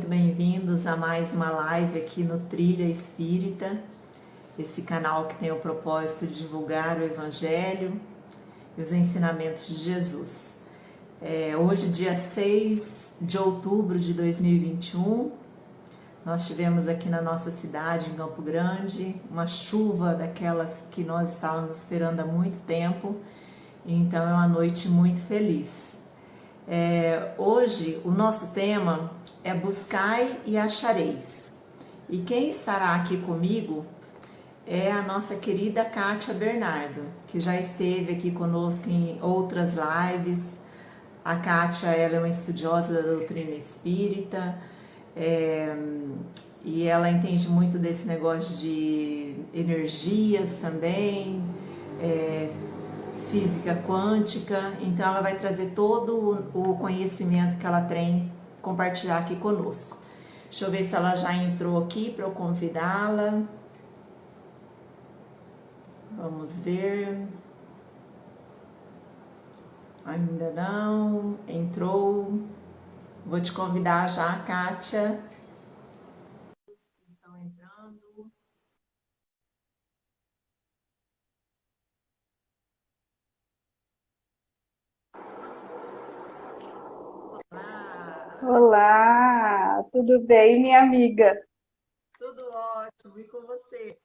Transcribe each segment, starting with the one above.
muito bem-vindos a mais uma live aqui no Trilha Espírita, esse canal que tem o propósito de divulgar o Evangelho e os ensinamentos de Jesus. Hoje, dia 6 de outubro de 2021, nós tivemos aqui na nossa cidade, em Campo Grande, uma chuva daquelas que nós estávamos esperando há muito tempo, então é uma noite muito feliz. Hoje o nosso tema é Buscai e Achareis. E quem estará aqui comigo é a nossa querida Kátia Bernardo, que já esteve aqui conosco em outras lives. A Kátia, ela é uma estudiosa da doutrina espírita, e ela entende muito desse negócio de energias também, física quântica, então ela vai trazer todo o conhecimento que ela tem, compartilhar aqui conosco. Deixa eu ver se ela já entrou aqui para eu convidá-la. Vamos ver. Ainda não. Entrou. Vou te convidar já, Kátia. Estão entrando. Olá, tudo bem, minha amiga? Tudo ótimo, e com você?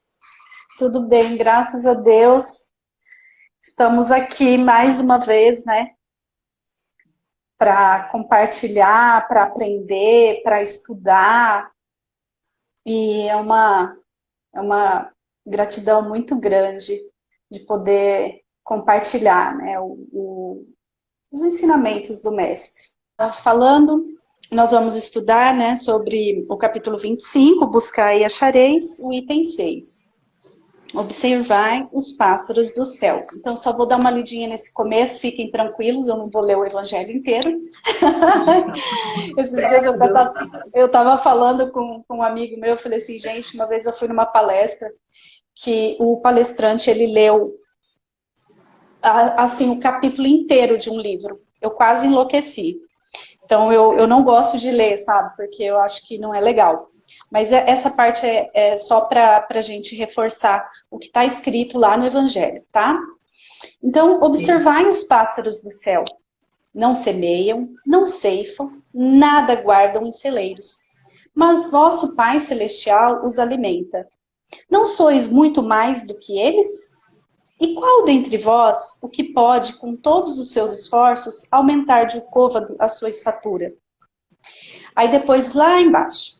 Tudo bem, graças a Deus. Estamos aqui mais uma vez, né? Para compartilhar, para aprender, para estudar. E é uma gratidão muito grande de poder compartilhar, né? Os ensinamentos do mestre. Falando, nós vamos estudar, né, sobre o capítulo 25, Buscai e Achareis, o item 6. Observai os pássaros do céu. Então, só vou dar uma lidinha nesse começo, fiquem tranquilos, eu não vou ler o evangelho inteiro. Esses dias eu estava falando com um amigo meu, eu falei assim, gente, uma vez eu fui numa palestra que o palestrante, ele leu assim, o capítulo inteiro de um livro. Eu quase enlouqueci. Então, eu não gosto de ler, sabe? Porque eu acho que não é legal. Mas essa parte é só para a gente reforçar o que está escrito lá no Evangelho, tá? Então, observai os pássaros do céu. Não semeiam, não ceifam, nada guardam em celeiros. Mas vosso Pai Celestial os alimenta. Não sois muito mais do que eles? E qual dentre vós o que pode, com todos os seus esforços, aumentar de um côvado a sua estatura? Aí depois, lá embaixo.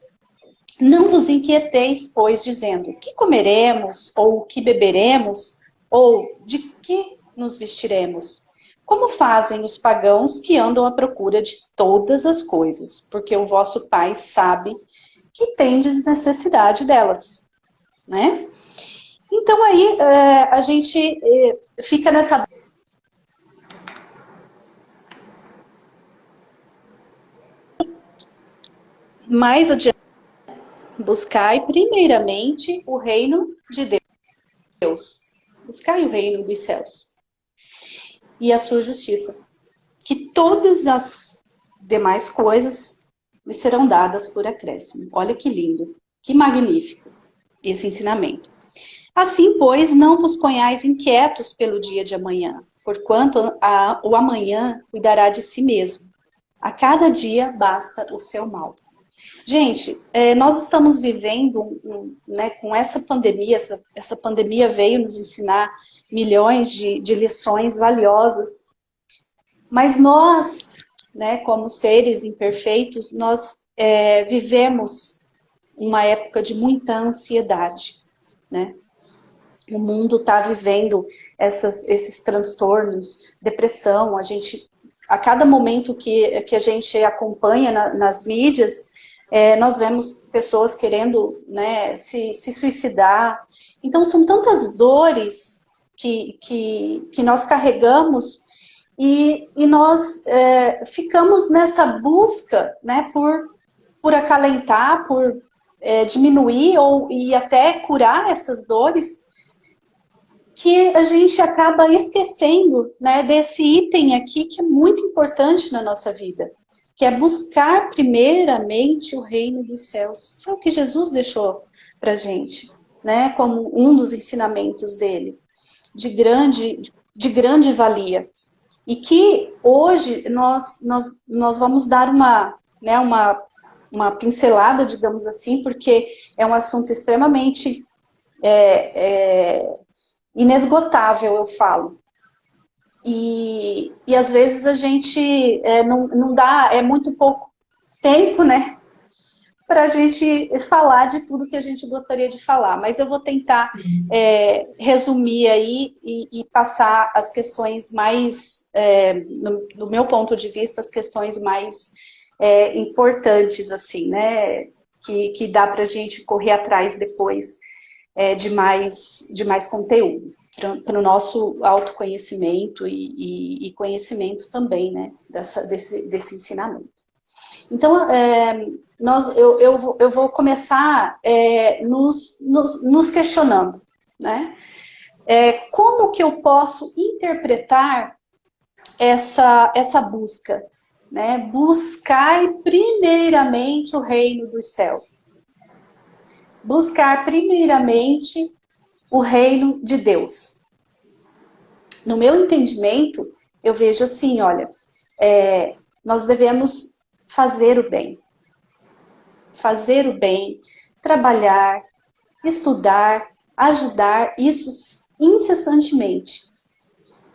Não vos inquieteis, pois, dizendo, que comeremos, ou que beberemos, ou de que nos vestiremos? Como fazem os pagãos que andam à procura de todas as coisas, porque o vosso Pai sabe que tendes necessidade delas, né? Então aí a gente fica nessa... Mais adiante, buscai primeiramente o reino de Deus. Buscai o reino dos céus. E a sua justiça. Que todas as demais coisas lhe serão dadas por acréscimo. Olha que lindo, que magnífico esse ensinamento. Assim, pois, não vos ponhais inquietos pelo dia de amanhã, porquanto o amanhã cuidará de si mesmo. A cada dia basta o seu mal. Gente, nós estamos vivendo né, com essa pandemia, essa pandemia veio nos ensinar milhões de lições valiosas, mas nós, né, como seres imperfeitos, nós vivemos uma época de muita ansiedade, né? O mundo está vivendo esses transtornos, depressão, a cada momento que a gente acompanha nas mídias, nós vemos pessoas querendo, né, se suicidar. Então, são tantas dores que nós carregamos e nós ficamos nessa busca, né, por acalentar, por diminuir e até curar essas dores, que a gente acaba esquecendo, né, desse item aqui que é muito importante na nossa vida, que é buscar primeiramente o reino dos céus. Foi o que Jesus deixou para a gente, né? Como um dos ensinamentos dele, de grande valia. E que hoje nós vamos dar né, uma pincelada, digamos assim, porque é um assunto extremamente inesgotável, eu falo. E às vezes a gente não dá, é muito pouco tempo, né, para a gente falar de tudo que a gente gostaria de falar. Mas eu vou tentar resumir aí e passar as questões mais, no meu ponto de vista, as questões mais importantes, assim, né, que dá para a gente correr atrás depois de mais conteúdo para o nosso autoconhecimento e conhecimento também, né, desse ensinamento. Então, eu vou começar nos questionando, né? Como que eu posso interpretar essa busca, né? Buscar primeiramente o reino do céu. Buscar primeiramente o reino de Deus. No meu entendimento, eu vejo assim, olha, nós devemos fazer o bem. Fazer o bem, trabalhar, estudar, ajudar, isso incessantemente.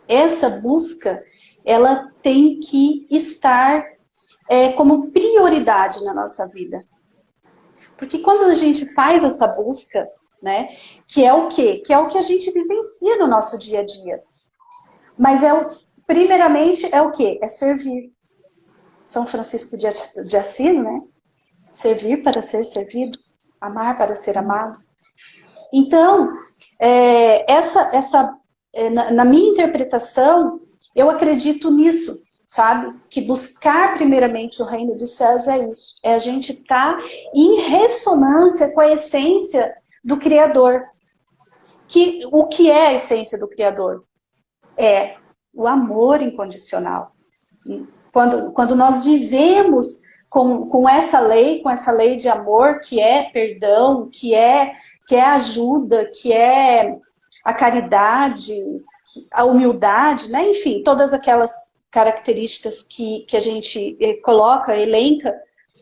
Essa busca, ela tem que estar como prioridade na nossa vida. Porque quando a gente faz essa busca, né, que é o quê? Que é o que a gente vivencia no nosso dia a dia. Mas primeiramente é o quê? É servir. São Francisco de Assis, né? Servir para ser servido, amar para ser amado. Então, na minha interpretação, eu acredito nisso, sabe? Que buscar primeiramente o reino dos céus é isso. É a gente estar em ressonância com a essência do Criador. O que é a essência do Criador? É o amor incondicional. Quando nós vivemos com essa lei de amor, que é perdão, que é ajuda, que é a caridade, a humildade, né? Enfim, todas aquelas características que a gente coloca, elenca,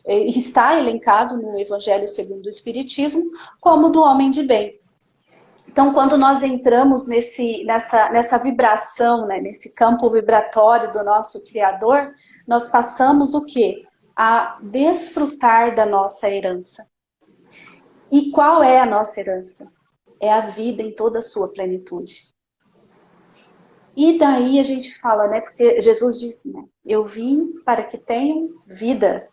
está elencado no Evangelho segundo o Espiritismo, como do homem de bem. Então, quando nós entramos nessa vibração, né, nesse campo vibratório do nosso Criador, nós passamos o quê? A desfrutar da nossa herança. E qual é a nossa herança? É a vida em toda a sua plenitude. E daí a gente fala, né, porque Jesus disse, né, eu vim para que tenham vida.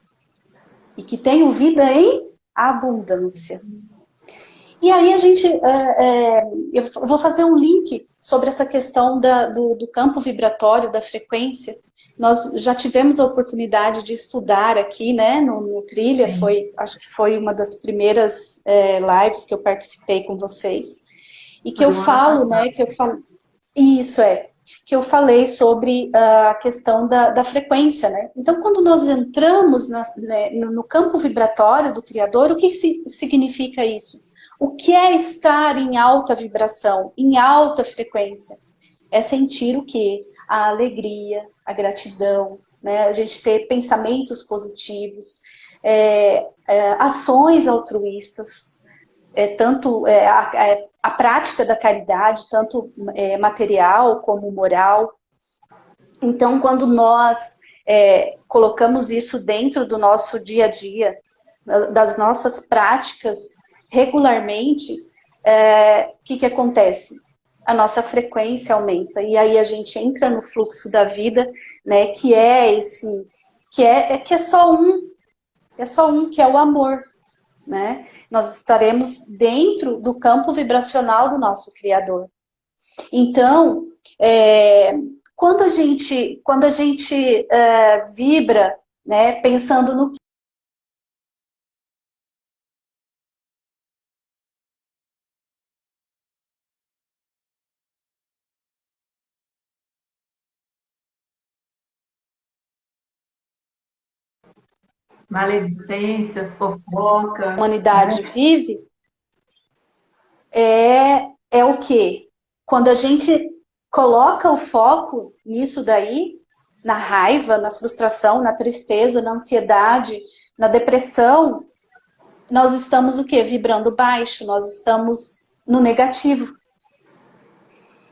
E que tenham vida em abundância. E aí eu vou fazer um link sobre essa questão do campo vibratório, da frequência. Nós já tivemos a oportunidade de estudar aqui, né, no Trilha, acho que foi uma das primeiras lives que eu participei com vocês. E que eu falo, né, que eu falei sobre a questão da frequência, né? Então, quando nós entramos no campo vibratório do Criador, o que significa isso? O que é estar em alta vibração, em alta frequência? É sentir o quê? A alegria, a gratidão, né? A gente ter pensamentos positivos, ações altruístas, tanto a prática da caridade, tanto material como moral. Então, quando nós colocamos isso dentro do nosso dia a dia, das nossas práticas, regularmente, o que acontece? A nossa frequência aumenta, e aí a gente entra no fluxo da vida, né, que é só um, que é o amor, né? Nós estaremos dentro do campo vibracional do nosso Criador. Então, quando a gente vibra, né, pensando no Maledicências, fofoca, a né? humanidade vive, é o quê? Quando a gente coloca o foco nisso daí, na raiva, na frustração, na tristeza, na ansiedade, na depressão, nós estamos o quê? Vibrando baixo, nós estamos no negativo.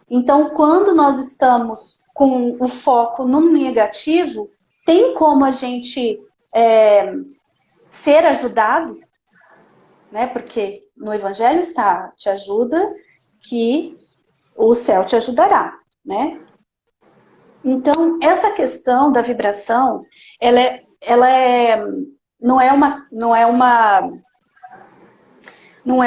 Então, quando nós estamos com o foco no negativo, tem como a gente ser ajudado, né? Porque no Evangelho está, te ajuda que o céu te ajudará, né? Então, essa questão da vibração, não é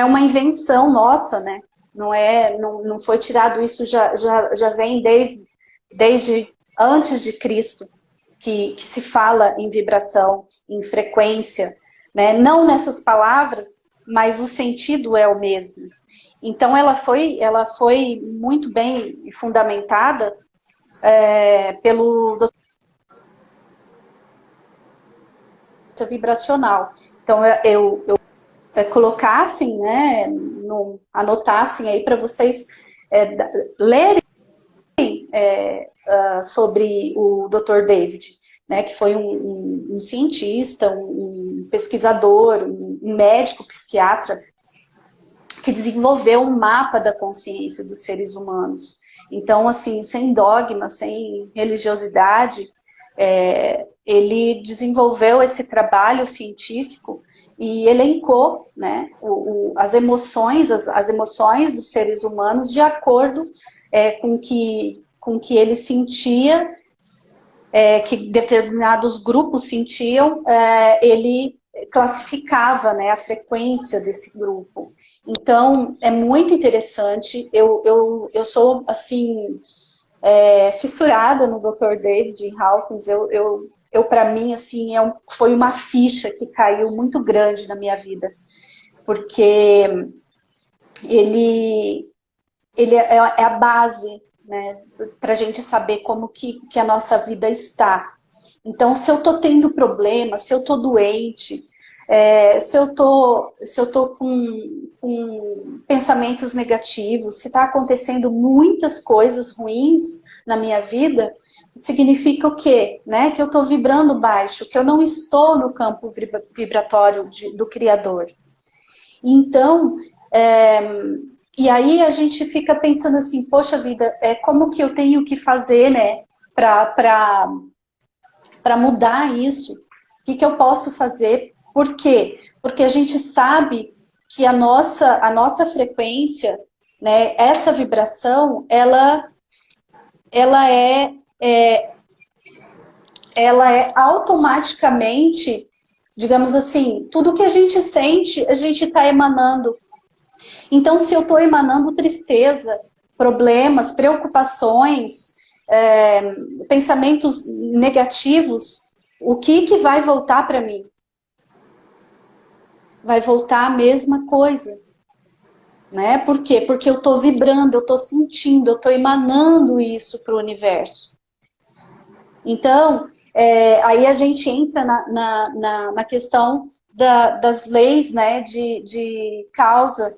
uma invenção nossa, né? Não foi tirado isso, já vem desde antes de Cristo, que se fala em vibração, em frequência, né? Não nessas palavras, mas o sentido é o mesmo. Então, ela foi muito bem fundamentada pelo doutor vibracional. Então, eu colocassem, né, anotassem aí para vocês lerem sobre o Dr. David, né, que foi um cientista, um pesquisador, um médico psiquiatra, que desenvolveu um mapa da consciência dos seres humanos. Então, assim, sem dogma, sem religiosidade, ele desenvolveu esse trabalho científico e elencou, né, as emoções dos seres humanos de acordo com que ele sentia, que determinados grupos sentiam, ele classificava, né, a frequência desse grupo. Então, é muito interessante. Eu sou, assim, fissurada no Dr. David Hawkins. Para mim, assim, foi uma ficha que caiu muito grande na minha vida, porque ele é a base, né, para a gente saber como que a nossa vida está. Então, se eu estou tendo problema, se eu estou doente, se eu tô com pensamentos negativos, se está acontecendo muitas coisas ruins na minha vida, significa o quê? Né? Que eu estou vibrando baixo, que eu não estou no campo vibratório do Criador. Então, e aí a gente fica pensando assim, poxa vida, como que eu tenho que fazer, né, para mudar isso? O que eu posso fazer? Por quê? Porque a gente sabe que a nossa frequência, né, essa vibração, ela é automaticamente, digamos assim, tudo que a gente sente, a gente está emanando. Então, se eu estou emanando tristeza, problemas, preocupações, pensamentos negativos, o que vai voltar para mim? Vai voltar a mesma coisa. Né? Por quê? Porque eu estou vibrando, eu estou sentindo, eu estou emanando isso para o universo. Então, aí a gente entra na questão das leis, né, de causa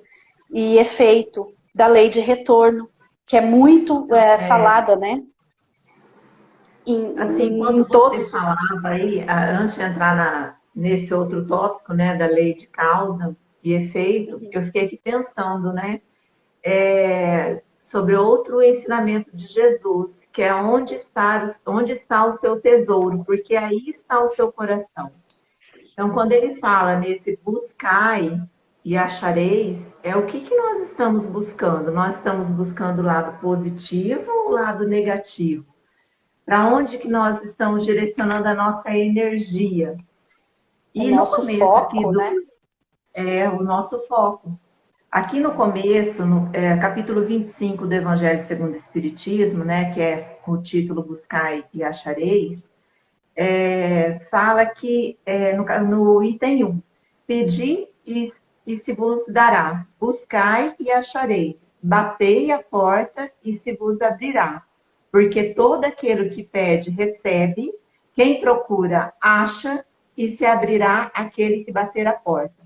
e efeito, da lei de retorno, que é muito falada, né? Assim, Em quando você todos os... falava aí, antes de entrar nesse outro tópico, né, da lei de causa e efeito, eu fiquei aqui pensando, né, sobre outro ensinamento de Jesus, que é onde está o seu tesouro, porque aí está o seu coração. Então, quando ele fala nesse buscai e achareis, é o que nós estamos buscando? Nós estamos buscando o lado positivo ou o lado negativo? Para onde que nós estamos direcionando a nossa energia? O E no nosso começo aqui foco, né? o nosso foco. Aqui no começo, no capítulo 25 do Evangelho segundo o Espiritismo, né, que é o título Buscai e Achareis, fala que, no item 1, pedi e se vos dará, buscai e achareis, batei a porta e se vos abrirá. Porque todo aquele que pede, recebe, quem procura, acha, e se abrirá aquele que bater a porta.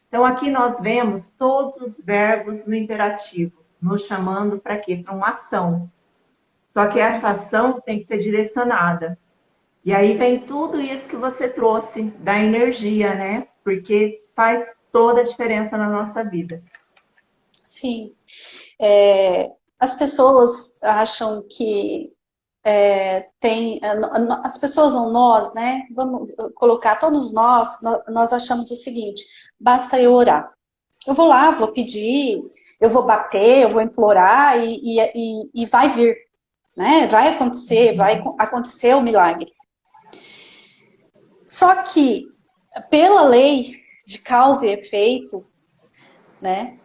Então, aqui nós vemos todos os verbos no imperativo, nos chamando para quê? Para uma ação. Só que essa ação tem que ser direcionada. E aí vem tudo isso que você trouxe, da energia, né? Porque faz toda a diferença na nossa vida. Sim. As pessoas acham que as pessoas ou nós, né? Vamos colocar todos nós achamos o seguinte: basta eu orar. Eu vou lá, vou pedir, eu vou bater, eu vou implorar e vai vir, né? Vai acontecer o milagre. Só que pela lei de causa e efeito, né?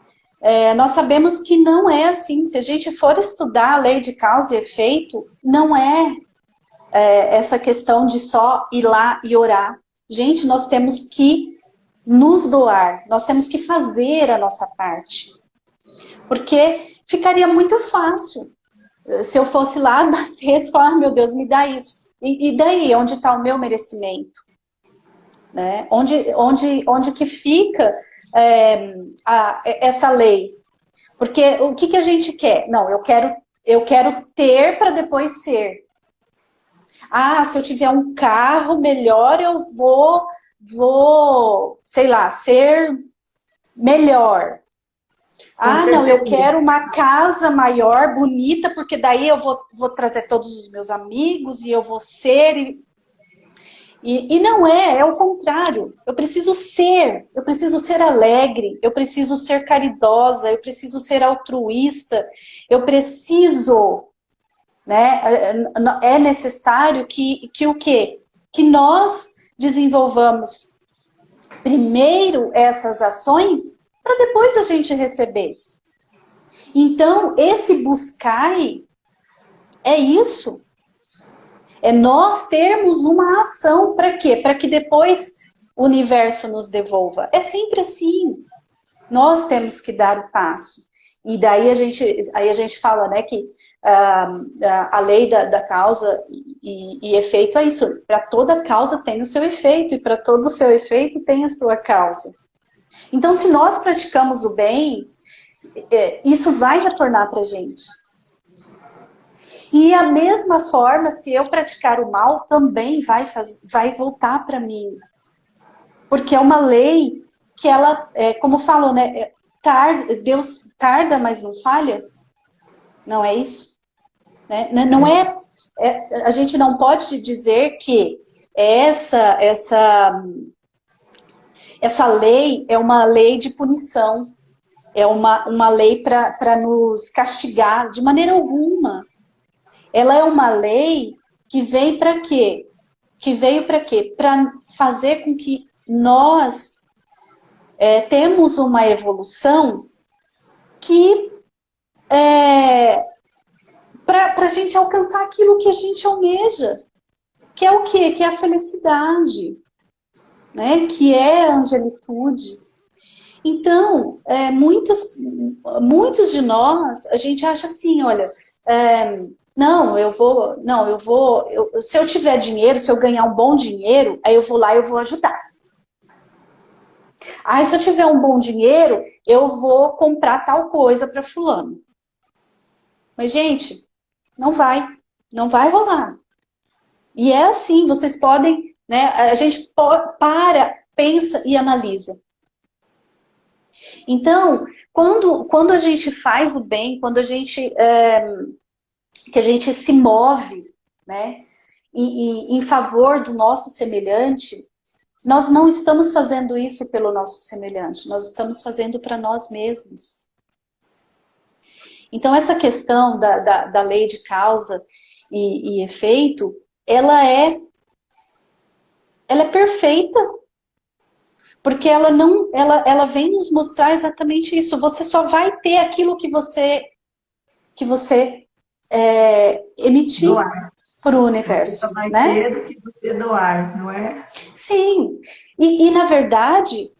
Nós sabemos que não é assim. Se a gente for estudar a lei de causa e efeito, não é essa questão de só ir lá e orar. Gente, nós temos que nos doar, nós temos que fazer a nossa parte. Porque ficaria muito fácil se eu fosse lá, bater e falar, meu Deus, me dá isso. E daí, onde está o meu merecimento? Né? Onde que fica essa lei? Porque o que a gente quer? Não, eu quero ter para depois ser. Ah, se eu tiver um carro melhor, eu vou, sei lá, ser melhor. Ah, não, eu quero uma casa maior, bonita, porque daí eu vou trazer todos os meus amigos e eu vou ser. E não é o contrário. Eu preciso ser alegre, eu preciso ser caridosa, eu preciso ser altruísta, eu preciso, né? É necessário que o quê? Que nós desenvolvamos primeiro essas ações para depois a gente receber. Então, esse buscai é isso. É nós termos uma ação para quê? Para que depois o universo nos devolva. É sempre assim. Nós temos que dar o passo. E daí a gente fala, né, que a lei da causa e efeito é isso. Para toda causa tem o seu efeito, e para todo o seu efeito tem a sua causa. Então, se nós praticamos o bem, isso vai retornar para a gente. E a mesma forma, se eu praticar o mal, também vai voltar para mim. Porque é uma lei que ela, como falou, né? Deus tarda, mas não falha. Não é isso? Né? Não a gente não pode dizer que essa lei é uma lei de punição. É uma lei para nos castigar de maneira alguma. Ela é uma lei que veio para quê? Que veio para quê? Para fazer com que nós temos uma evolução que para a gente alcançar aquilo que a gente almeja. Que é o quê? Que é a felicidade, né? Que é a angelitude. Então, muitos de nós, a gente acha assim, olha, se eu tiver dinheiro, se eu ganhar um bom dinheiro, aí eu vou lá e eu vou ajudar. Aí se eu tiver um bom dinheiro, eu vou comprar tal coisa para fulano. Mas, gente, não vai rolar. E é assim, vocês podem, né, a gente pensa e analisa. Então, quando a gente faz o bem, quando a gente que a gente se move, né, em favor do nosso semelhante, nós não estamos fazendo isso pelo nosso semelhante, nós estamos fazendo para nós mesmos. Então, essa questão da lei de causa e efeito, ela é perfeita, porque ela vem nos mostrar exatamente isso. Você só vai ter aquilo que você emitir para o universo. Você só vai né? ter do que você doar, não é? Sim. E na verdade,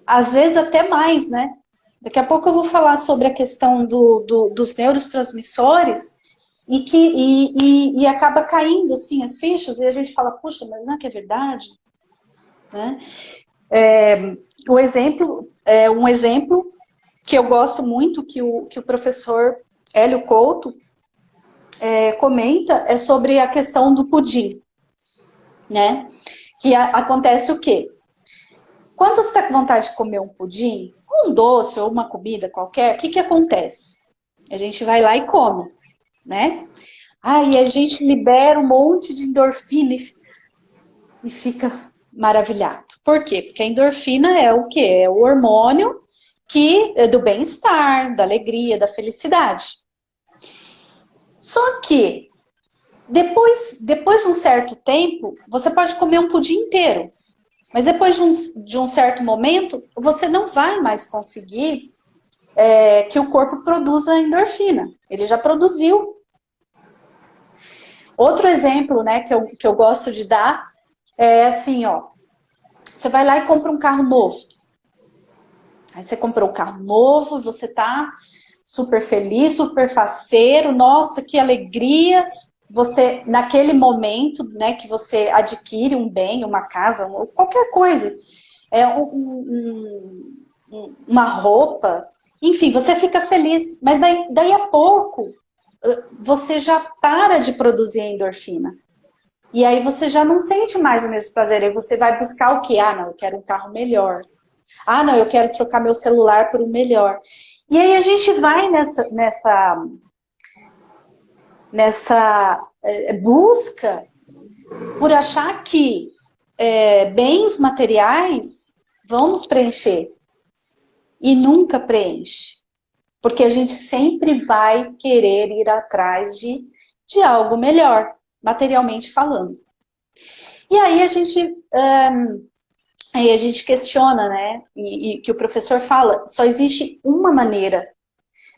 às vezes até mais, né? Daqui a pouco eu vou falar sobre a questão dos neurotransmissores, e acaba caindo assim as fichas e a gente fala, puxa, mas não é que é verdade? Né? Um exemplo que eu gosto muito, que o professor Hélio Couto comenta, é sobre a questão do pudim, né? Que acontece o quê? Quando você está com vontade de comer um pudim, um doce ou uma comida qualquer, o que acontece? A gente vai lá e come, né? E a gente libera um monte de endorfina e fica maravilhado. Por quê? Porque a endorfina é o quê? É o hormônio que é do bem-estar, da alegria, da felicidade. Só que depois de um certo tempo, você pode comer um pudim inteiro. Mas depois de um certo momento, você não vai mais conseguir que o corpo produza endorfina. Ele já produziu. Outro exemplo, né, que eu gosto de dar é assim, ó. Você vai lá e compra um carro novo. Aí você comprou um carro novo, você tá super feliz, super faceiro, nossa, que alegria. Você, naquele momento, né, que você adquire um bem, uma casa, qualquer coisa, uma roupa, enfim, você fica feliz. Mas daí a pouco, você já para de produzir a endorfina. E aí você já não sente mais o mesmo prazer. Aí você vai buscar o quê? Não, eu quero um carro melhor. Não, eu quero trocar meu celular por um melhor. E aí a gente vai nessa busca por achar que bens materiais vão nos preencher. E nunca preenche. Porque a gente sempre vai querer ir atrás de algo melhor, materialmente falando. E aí a gente questiona, né? E que o professor fala, só existe uma maneira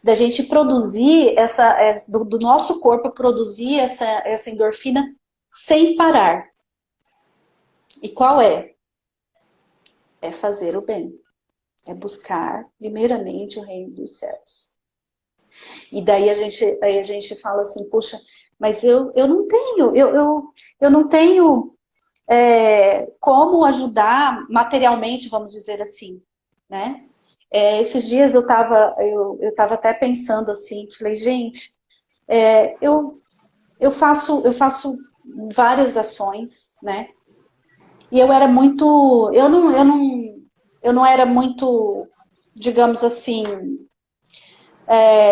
da gente produzir do nosso corpo produzir essa endorfina sem parar. E qual é? É fazer o bem. É buscar, primeiramente, o reino dos céus. E daí a gente fala assim, puxa, mas eu não tenho, eu não tenho como ajudar materialmente, vamos dizer assim, né? Esses dias eu tava até pensando assim, falei, gente, eu faço várias ações, né? E eu não era muito, digamos assim,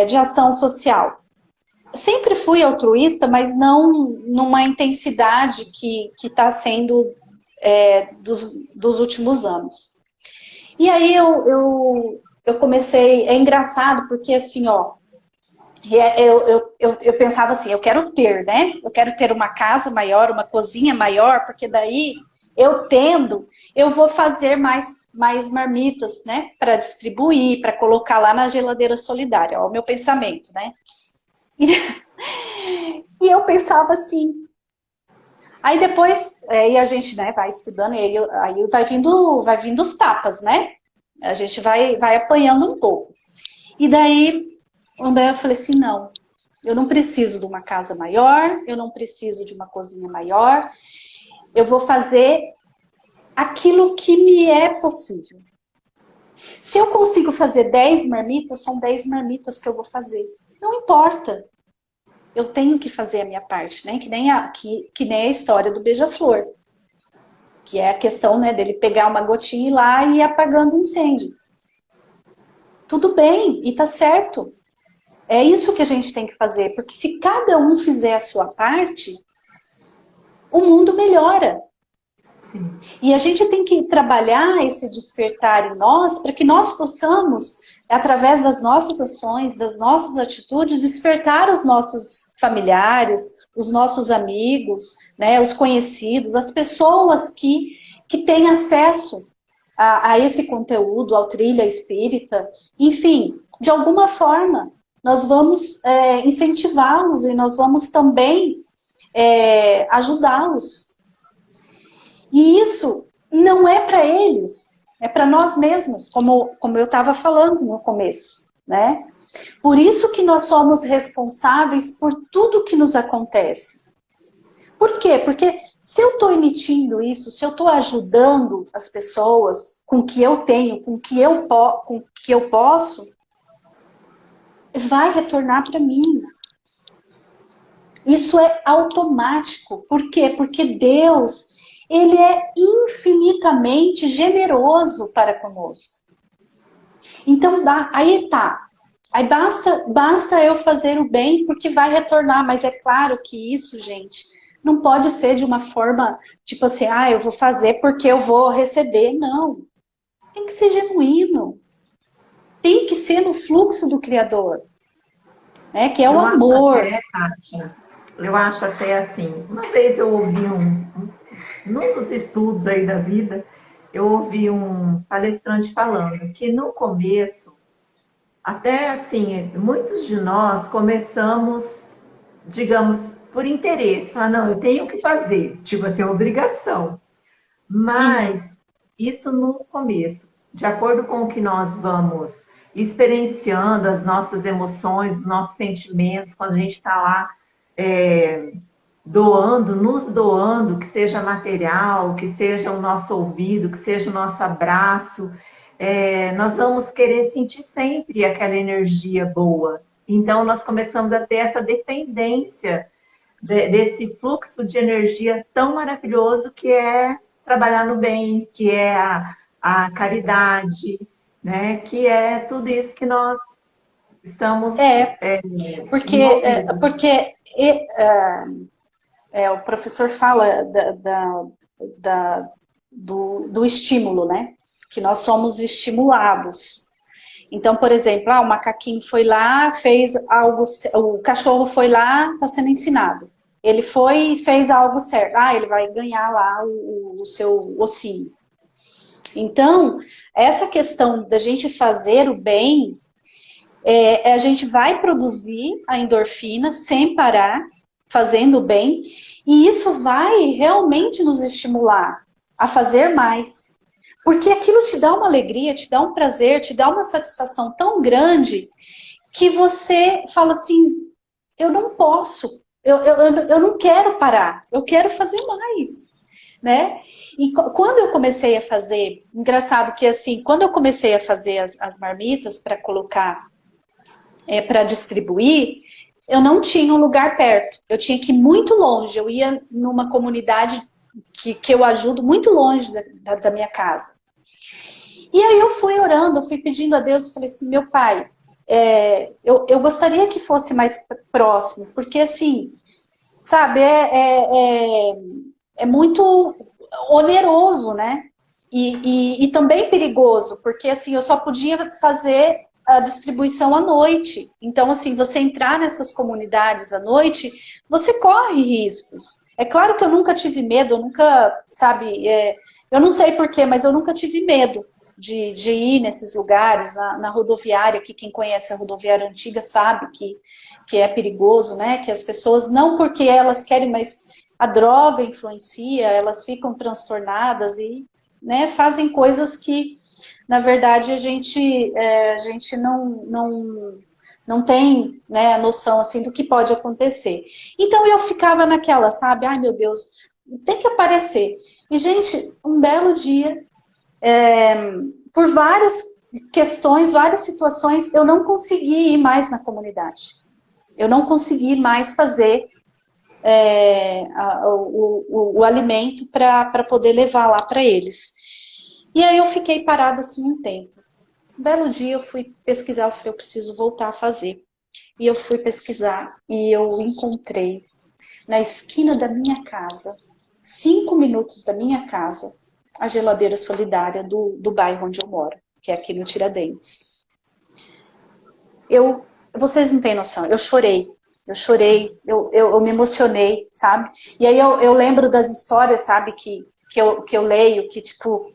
de ação social. Sempre fui altruísta, mas não numa intensidade que está sendo dos últimos anos. E aí eu comecei, é engraçado porque assim, ó, eu pensava assim, eu quero ter, né? Eu quero ter uma casa maior, uma cozinha maior, porque daí eu tendo, eu vou fazer mais marmitas, né? Para distribuir, para colocar lá na geladeira solidária, ó, o meu pensamento, né? E eu pensava assim. Aí depois, e a gente, né, vai estudando, e aí vai vindo os tapas, né? A gente vai apanhando um pouco. E daí, eu falei assim, não, eu não preciso de uma casa maior, eu não preciso de uma cozinha maior, eu vou fazer aquilo que me é possível. Se eu consigo fazer 10 marmitas, são 10 marmitas que eu vou fazer. Não importa. Eu tenho que fazer a minha parte, né? Que nem a história do beija-flor. Que é a questão, né, dele pegar uma gotinha e ir lá e ir apagando o incêndio. Tudo bem, e tá certo. É isso que a gente tem que fazer, porque se cada um fizer a sua parte, o mundo melhora. Sim. E a gente tem que trabalhar esse despertar em nós para que nós possamos, através das nossas ações, das nossas atitudes, despertar os nossos familiares, os nossos amigos, né, os conhecidos, as pessoas que têm acesso a esse conteúdo, ao Trilha Espírita, enfim, de alguma forma, nós vamos incentivá-los e nós vamos também ajudá-los. E isso não é para eles, é para nós mesmos, como eu estava falando no começo. né? Por isso que nós somos responsáveis por tudo que nos acontece. Por quê? Porque se eu estou emitindo isso, se eu estou ajudando as pessoas com o que eu tenho, com o que eu posso, vai retornar para mim. Isso é automático. Por quê? Porque Deus, Ele é infinitamente generoso para conosco. Então, aí tá. Aí basta eu fazer o bem porque vai retornar. Mas é claro que isso, gente, não pode ser de uma forma, tipo assim, eu vou fazer porque eu vou receber. Não. Tem que ser genuíno. Tem que ser no fluxo do Criador, né? Que é o amor. Acho até, Kátia, eu acho até assim, uma vez eu ouvi num dos estudos aí da vida, eu ouvi um palestrante falando que no começo, até assim, muitos de nós começamos, digamos, por interesse, falar, não, eu tenho que fazer, tipo assim, obrigação. Mas isso no começo, de acordo com o que nós vamos experienciando, as nossas emoções, os nossos sentimentos, quando a gente está lá doando, nos doando, que seja material, que seja o nosso ouvido, que seja o nosso abraço, nós vamos querer sentir sempre aquela energia boa. Então, nós começamos a ter essa dependência desse fluxo de energia tão maravilhoso que é trabalhar no bem, que é a caridade, né? Que é tudo isso que nós estamos envolvidos. Porque o professor fala do estímulo, né? Que nós somos estimulados. Então, por exemplo, o macaquinho foi lá, fez algo, o cachorro foi lá, está sendo ensinado. Ele foi e fez algo certo. Ele vai ganhar lá o seu ossinho. Então, essa questão da gente fazer o bem, a gente vai produzir a endorfina sem parar, fazendo o bem, e isso vai realmente nos estimular a fazer mais. Porque aquilo te dá uma alegria, te dá um prazer, te dá uma satisfação tão grande que você fala assim, eu não posso, eu não quero parar, eu quero fazer mais, né? E quando eu comecei a fazer, engraçado que assim, quando eu comecei a fazer as marmitas para colocar, para distribuir, eu não tinha um lugar perto, eu tinha que ir muito longe, eu ia numa comunidade que eu ajudo muito longe da minha casa. E aí eu fui orando, eu fui pedindo a Deus, eu falei assim, meu pai, eu gostaria que fosse mais próximo, porque assim, sabe, é muito oneroso, né? E também perigoso, porque assim, eu só podia fazer a distribuição à noite. Então, assim, você entrar nessas comunidades à noite, você corre riscos. É claro que eu nunca tive medo, eu nunca, sabe, eu não sei porquê, mas eu nunca tive medo de ir nesses lugares, na rodoviária, que quem conhece a rodoviária antiga sabe que é perigoso, né? Que as pessoas, não porque elas querem, mas a droga influencia, elas ficam transtornadas e, né, fazem coisas que, na verdade, a gente não tem, né, a noção assim, do que pode acontecer. Então eu ficava naquela, sabe? Ai, meu Deus, tem que aparecer. E, gente, um belo dia, por várias questões, várias situações, eu não consegui ir mais na comunidade. Eu não consegui mais fazer o alimento para poder levar lá para eles. E aí eu fiquei parada assim um tempo. Um belo dia eu fui pesquisar, eu falei, eu preciso voltar a fazer. E eu fui pesquisar e eu encontrei na esquina da minha casa, 5 minutos da minha casa, a geladeira solidária do bairro onde eu moro, que é aqui no Tiradentes. Vocês não têm noção, eu chorei, eu me emocionei, sabe? E aí eu lembro das histórias, sabe, que eu leio, que tipo,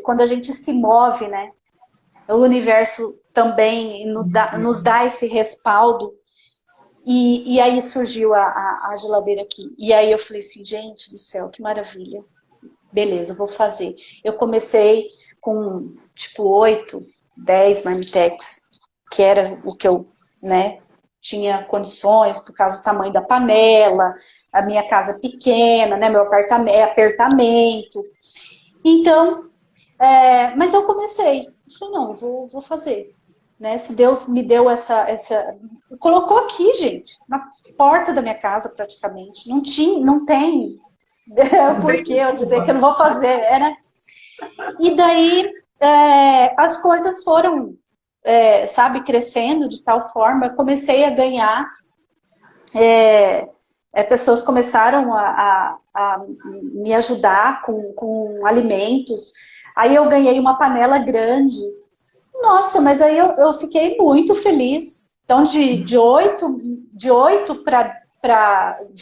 quando a gente se move, né, o universo também nos dá esse respaldo. E aí surgiu a geladeira aqui. E aí eu falei assim, gente do céu, que maravilha. Beleza, vou fazer. Eu comecei com, tipo, 8, 10 marmitex, que era o que eu, né, tinha condições por causa do tamanho da panela, a minha casa pequena, né, meu apertamento. Então, mas eu comecei. Eu falei, não, vou fazer. Né? Se Deus me deu colocou aqui, gente, na porta da minha casa praticamente. Não tem por que eu dizer que eu não vou fazer. E daí as coisas foram, sabe, crescendo de tal forma, eu comecei a ganhar, pessoas começaram a me ajudar com alimentos. Aí eu ganhei uma panela grande. Nossa, mas aí eu fiquei muito feliz. Então, de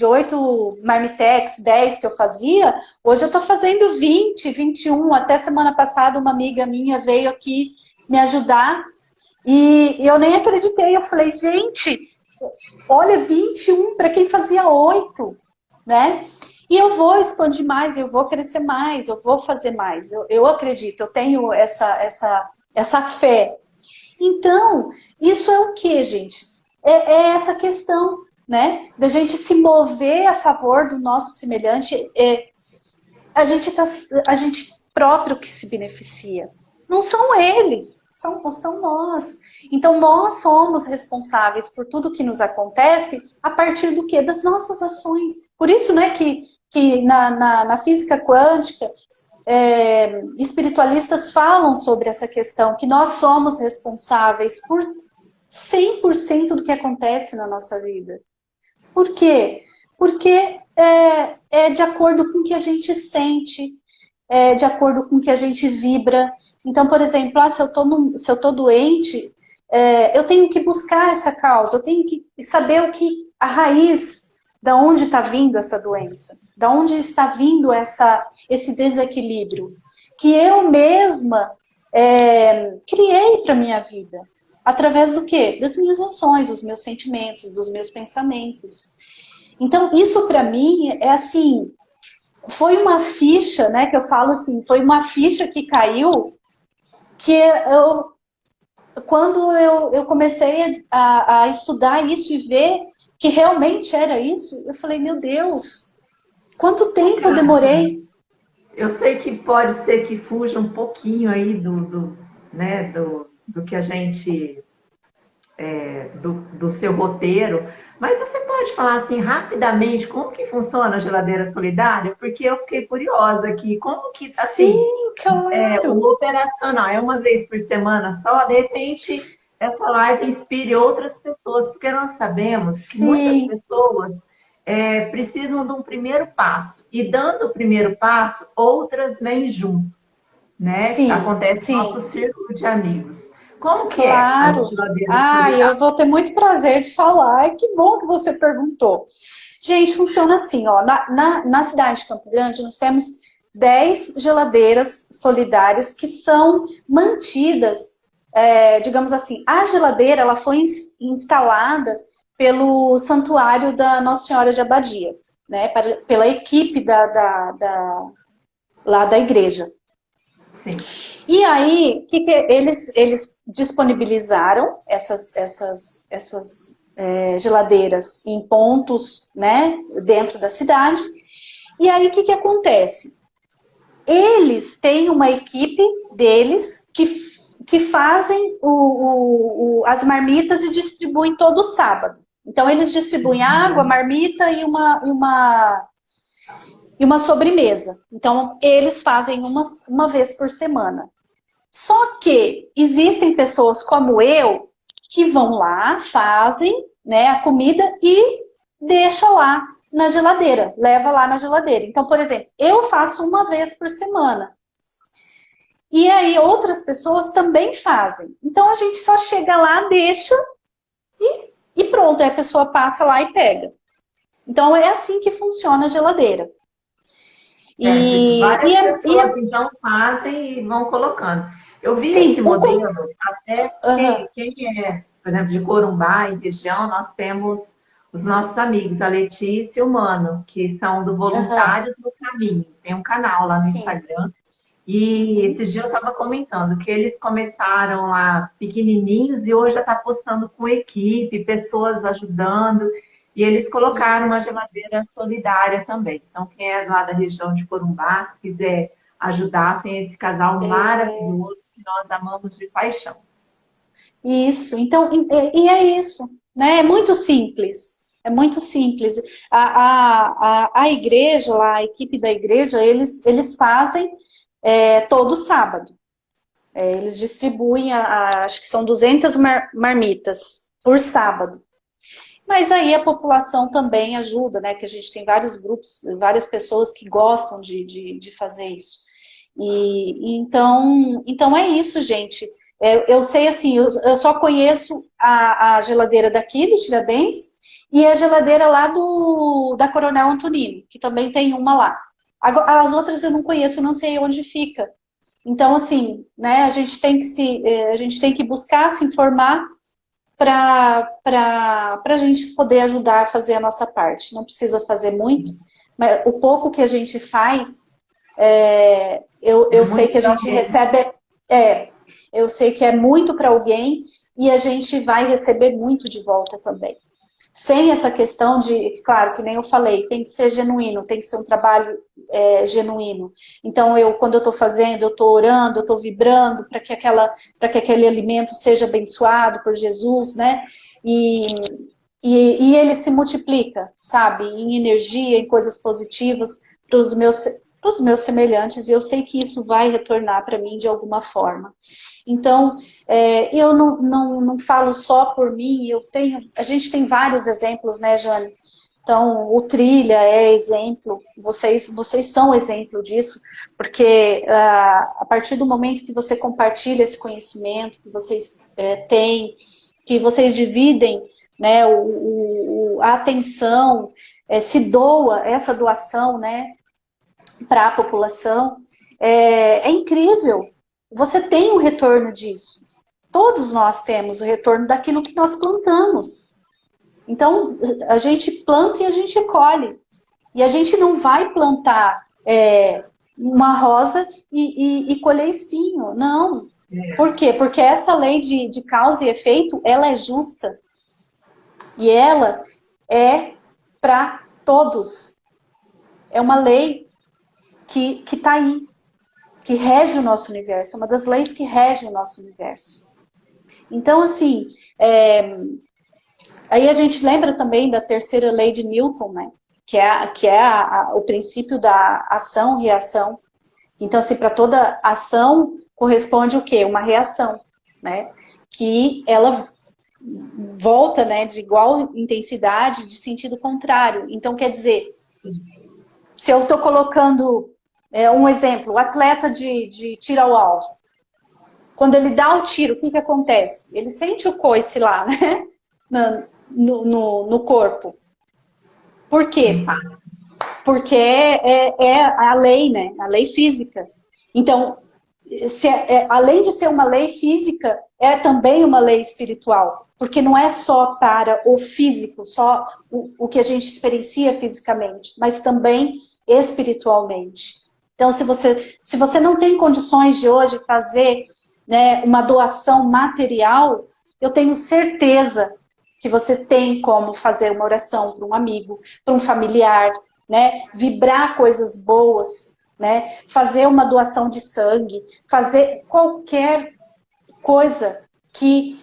8 marmitex, 10 que eu fazia, hoje eu estou fazendo 20, 21. Até semana passada, uma amiga minha veio aqui me ajudar e eu nem acreditei. Eu falei, gente, olha, 21 para quem fazia 8, né? E eu vou expandir mais, eu vou crescer mais, eu vou fazer mais. Eu acredito, eu tenho essa fé. Então, isso é o que, gente? É essa questão, né? Da gente se mover a favor do nosso semelhante. A gente próprio que se beneficia. Não são eles, são nós. Então, nós somos responsáveis por tudo que nos acontece a partir do quê? Das nossas ações. Por isso, né, que na física quântica, espiritualistas falam sobre essa questão, que nós somos responsáveis por 100% do que acontece na nossa vida. Por quê? Porque é de acordo com o que a gente sente, de acordo com o que a gente vibra. Então, por exemplo, se eu tô doente, eu tenho que buscar essa causa, eu tenho que saber a raiz, da onde está vindo essa doença, da onde está vindo esse desequilíbrio, que eu mesma criei para minha vida. Através do quê? Das minhas ações, dos meus sentimentos, dos meus pensamentos. Então, isso para mim é assim, foi uma ficha, né, que eu falo assim, foi uma ficha que caiu, que quando eu comecei a estudar isso e ver que realmente era isso, eu falei, meu Deus, quanto tempo eu demorei? Eu sei que pode ser que fuja um pouquinho aí né, do que a gente, do seu roteiro, mas você pode falar assim rapidamente como que funciona a geladeira solidária? Porque eu fiquei curiosa aqui, como que, assim, Sim, claro. o operacional é uma vez por semana só, de repente essa live inspire outras pessoas, porque nós sabemos que muitas Sim. pessoas precisam de um primeiro passo, e dando o primeiro passo, outras vêm junto, né? Sim, Acontece no nosso sim, círculo de amigos. Como que é a claro. geladeira Ah, eu solidária? vou ter muito prazer de falar. Ai, que bom que você perguntou. Gente, funciona assim, ó. Na cidade de Campo Grande, nós temos 10 geladeiras solidárias que são mantidas, digamos assim, a geladeira ela foi instalada pelo Santuário da Nossa Senhora de Abadia, né? Pela equipe lá da igreja. Sim. E aí, que eles disponibilizaram essas geladeiras em pontos, né, dentro da cidade. E aí, o que acontece? Eles têm uma equipe deles que fazem as marmitas e distribuem todo sábado. Então, eles distribuem água, marmita e uma sobremesa. Então, eles fazem uma vez por semana. Só que existem pessoas como eu que vão lá, fazem, né, a comida e deixa lá na geladeira, leva lá na geladeira. Então, por exemplo, eu faço uma vez por semana. E aí outras pessoas também fazem. Então a gente só chega lá, deixa e pronto, aí a pessoa passa lá e pega. Então é assim que funciona a geladeira. Várias pessoas então fazem e vão colocando. Eu vi sim, esse modelo, até uhum. quem é, por exemplo, de Corumbá e região, nós temos os nossos amigos, a Letícia e o Mano, que são do Uhum. Voluntários no Caminho. Tem um canal lá no Sim. Instagram. E esse dia eu estava comentando que eles começaram lá pequenininhos e hoje já está postando com equipe, pessoas ajudando. E eles colocaram uma Isso. geladeira solidária também. Então, quem é lá da região de Corumbá, se quiser ajudar, tem esse casal É, maravilhoso que nós amamos de paixão. isso. Então, e é isso, né? É muito simples. É muito simples. A igreja lá, a equipe da igreja, eles fazem todo sábado. Eles distribuem, acho que são 200 marmitas por sábado. Mas aí a população também ajuda, né? Que a gente tem vários grupos, várias pessoas que gostam de fazer isso. Então é isso, gente. Eu sei assim, eu só conheço a geladeira daqui do Tiradentes e a geladeira lá da Coronel Antonino, que também tem uma lá. As outras eu não conheço, não sei onde fica. Então, assim, né, a gente tem que buscar se informar para a gente poder ajudar a fazer a nossa parte. Não precisa fazer muito, mas o pouco que a gente faz, É eu sei muito que a para gente alguém. recebe, eu sei que é muito para alguém e a gente vai receber muito de volta também. Sem essa questão de, claro, que nem eu falei, tem que ser genuíno, tem que ser um trabalho genuíno. Então, quando eu estou fazendo, eu estou orando, eu estou vibrando para que aquele alimento seja abençoado por Jesus, né? E, e ele se multiplica, sabe? Em energia, em coisas positivas para os meus semelhantes, e eu sei que isso vai retornar para mim de alguma forma. Então, eu não falo só por mim, a gente tem vários exemplos, né, Jane? Então, o Trilha é exemplo, vocês são exemplo disso, porque a partir do momento que você compartilha esse conhecimento que vocês têm, que vocês dividem, né, a atenção, se doa essa doação, né, para a população, é incrível. Você tem o retorno disso. Todos nós temos o retorno daquilo que nós plantamos. Então, a gente planta e a gente colhe. E a gente não vai plantar uma rosa e colher espinho. Não. Por quê? Porque essa lei de causa e efeito, ela é justa. E ela é para todos. É uma lei que está aí, que rege o nosso universo, é uma das leis que rege o nosso universo. Então, assim, aí a gente lembra também da terceira lei de Newton, né? Que é o princípio da ação-reação. Então, assim, para toda ação corresponde o quê? Uma reação, né? Que ela volta, né, de igual intensidade, de sentido contrário. Então, quer dizer, se eu estou colocando um exemplo, o atleta de tiro ao alvo, quando ele dá o tiro, o que, que acontece? Ele sente o coice lá, né? No corpo. Por quê? Empate. Porque é a lei, né? A lei física. Então, além de ser uma lei física, é também uma lei espiritual. Porque não é só para o físico, só o que a gente experiencia fisicamente, mas também espiritualmente. Então, se você não tem condições de hoje fazer, né, uma doação material, eu tenho certeza que você tem como fazer uma oração para um amigo, para um familiar, né, vibrar coisas boas, né, fazer uma doação de sangue, fazer qualquer coisa que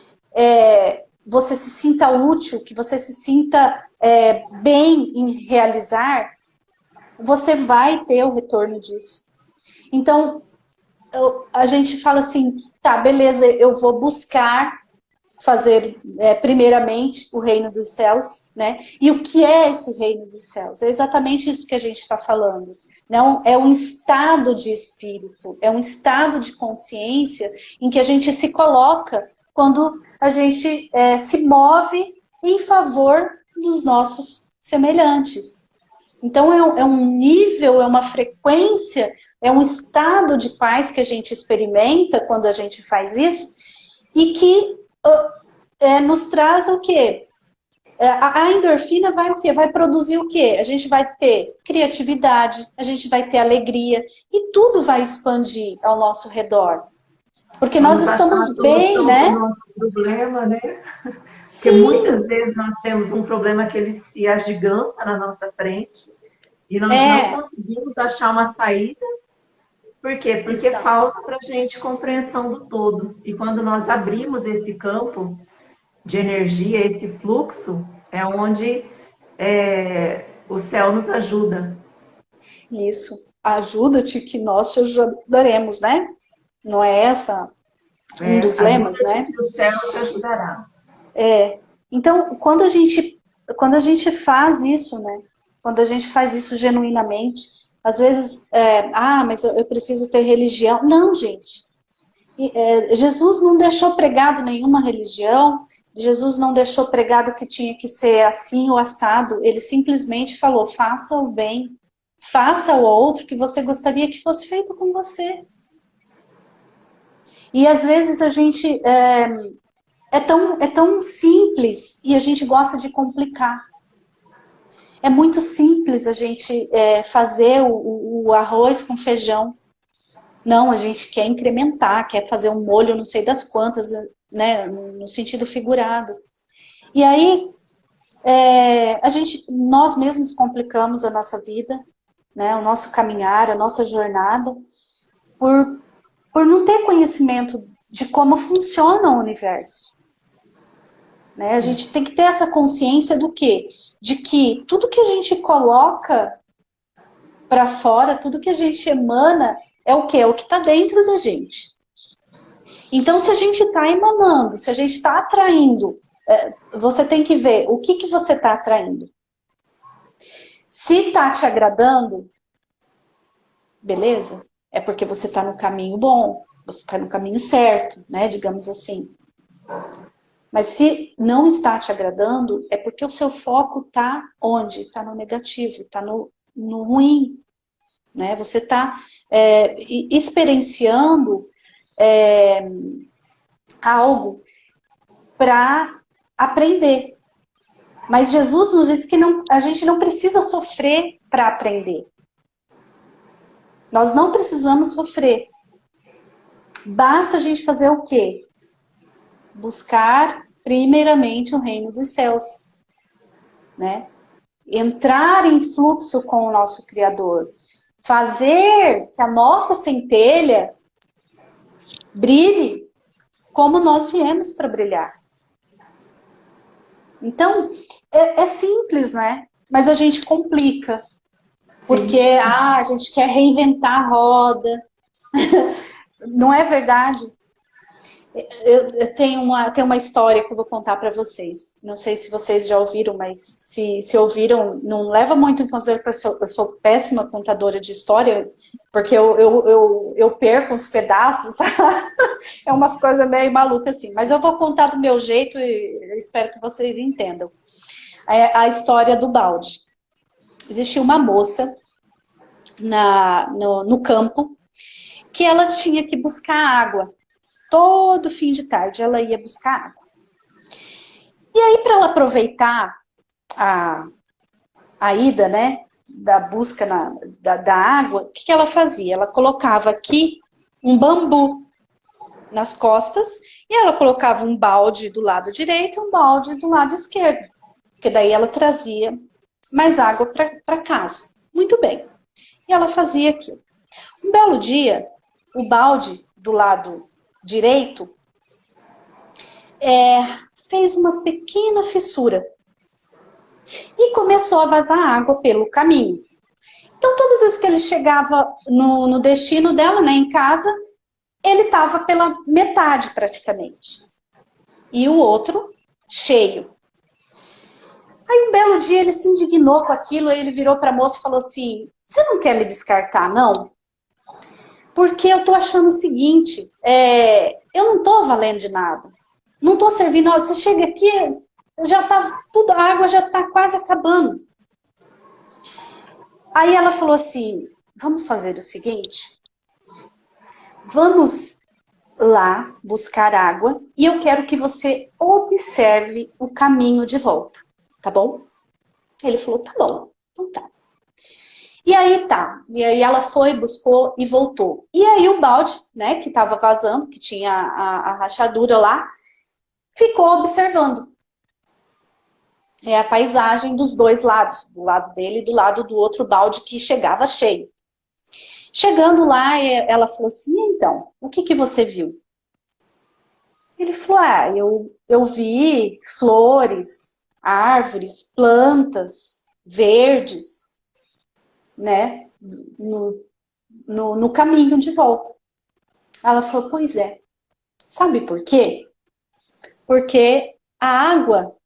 você se sinta útil, que você se sinta bem em realizar, você vai ter o retorno disso. Então, a gente fala assim, tá, beleza, eu vou buscar fazer primeiramente o reino dos céus, né? E o que é esse reino dos céus? É exatamente isso que a gente está falando. Não, é um estado de espírito, é um estado de consciência em que a gente se coloca quando a gente se move em favor dos nossos semelhantes. Então é um nível, é uma frequência, é um estado de paz que a gente experimenta quando a gente faz isso e que nos traz o quê? A endorfina vai o quê? Vai produzir o quê? A gente vai ter criatividade, a gente vai ter alegria e tudo vai expandir ao nosso redor. Porque nós Vamos achar a estamos bem, solução para o né? nosso problema, né? Porque muitas Sim, vezes nós temos um problema que ele se agiganta na nossa frente e nós não é, conseguimos achar uma saída. Por quê? Porque exato. falta para a gente compreensão do todo. E quando nós abrimos esse campo de energia, esse fluxo, é onde o céu nos ajuda. Isso. Ajuda-te que nós te ajudaremos, né? Não é essa um dos lemas, Ajuda-te né? que o céu te ajudará. Então, quando a gente faz isso, né? Quando a gente faz isso genuinamente, às vezes, mas eu preciso ter religião. Não, gente. Jesus não deixou pregado nenhuma religião, Jesus não deixou pregado que tinha que ser assim ou assado, ele simplesmente falou, faça o bem, faça o outro que você gostaria que fosse feito com você. E às vezes a gente é tão simples e a gente gosta de complicar. É muito simples a gente fazer o arroz com feijão. Não, a gente quer incrementar, quer fazer um molho não sei das quantas, né, no sentido figurado. E aí, nós mesmos complicamos a nossa vida, né, o nosso caminhar, a nossa jornada, por não ter conhecimento de como funciona o universo. Né? A gente tem que ter essa consciência do quê? De que tudo que a gente coloca para fora, tudo que a gente emana, é o quê? É o que está dentro da gente. Então, se a gente está emanando, se a gente está atraindo, você tem que ver o que você está atraindo. Se está te agradando, beleza? É porque você está no caminho bom, você está no caminho certo, né? Digamos assim. Mas se não está te agradando, é porque o seu foco está onde? Está no negativo, está no ruim. Né? Você está experienciando algo para aprender. Mas Jesus nos disse que a gente não precisa sofrer para aprender. Nós não precisamos sofrer. Basta a gente fazer o quê? Buscar primeiramente o reino dos céus. Né? Entrar em fluxo com o nosso Criador. Fazer que a nossa centelha brilhe como nós viemos para brilhar. Então, é simples, né? Mas a gente complica. Porque a gente quer reinventar a roda. Não é verdade? Eu tenho uma história que eu vou contar para vocês. Não sei se vocês já ouviram, mas se ouviram, não leva muito em consideração. Eu sou péssima contadora de história, porque eu perco os pedaços. É umas coisas meio malucas assim. Mas eu vou contar do meu jeito e espero que vocês entendam. É a história do balde. Existia uma moça no campo que ela tinha que buscar água. Todo fim de tarde ela ia buscar água. E aí, para ela aproveitar a ida, né, da busca da água, o que ela fazia? Ela colocava aqui um bambu nas costas e ela colocava um balde do lado direito e um balde do lado esquerdo. Porque daí ela trazia mais água para casa. Muito bem. E ela fazia aquilo. Um belo dia, o balde do lado direito fez uma pequena fissura e começou a vazar água pelo caminho. Então, todas as vezes que ele chegava no destino dela, né, em casa, ele estava pela metade praticamente. E o outro cheio. Aí um belo dia ele se indignou com aquilo, aí ele virou para a moça e falou assim, você não quer me descartar, não? Porque eu tô achando o seguinte, eu não tô valendo de nada. Não tô servindo, você chega aqui, já tá tudo, a água já tá quase acabando. Aí ela falou assim, vamos fazer o seguinte, vamos lá buscar água e eu quero que você observe o caminho de volta. tá bom? Ele falou, tá bom, então tá. E aí tá, e aí ela foi, buscou e voltou. E aí o balde, né, que tava vazando, que tinha a rachadura lá, ficou observando a paisagem dos dois lados, do lado dele e do lado do outro balde que chegava cheio. Chegando lá, ela falou assim, então, o que que você viu? Ele falou, eu vi flores, árvores, plantas, verdes, né, no caminho de volta. Ela falou, pois é. Sabe por quê? Porque a água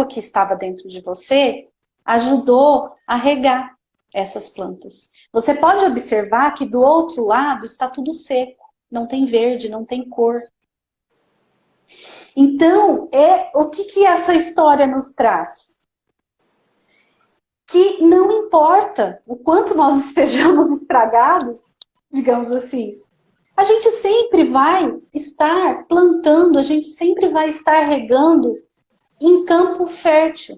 que estava dentro de você ajudou a regar essas plantas. Você pode observar que do outro lado está tudo seco, não tem verde, não tem cor. Então, o que essa história nos traz? Que não importa o quanto nós estejamos estragados, digamos assim, a gente sempre vai estar plantando, a gente sempre vai estar regando em campo fértil.